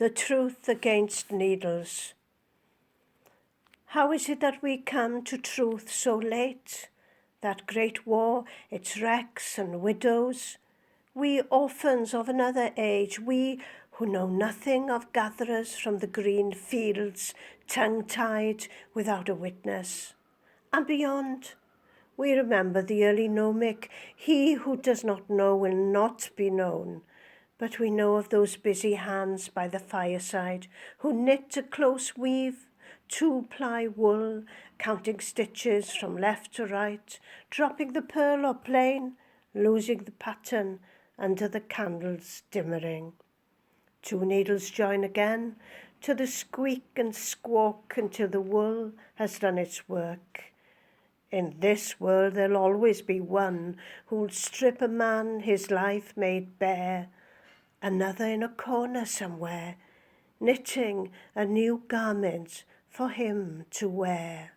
the truth against needles. How is it that we come to truth so late? That great war, its wrecks and widows, we orphans of another age, we who know nothing of gatherers from the green fields, tongue-tied without a witness. And beyond, we remember the early gnomic, he who does not know will not be known. But we know of those busy hands by the fireside who knit a close weave, 2-ply wool, counting stitches from left to right, dropping the pearl or plain, losing the pattern under the candle's dimmering. 2 needles join again to the squeak and squawk until the wool has done its work. In this world there'll always be one who'll strip a man his life made bare, another in a corner somewhere, knitting a new garment for him to wear.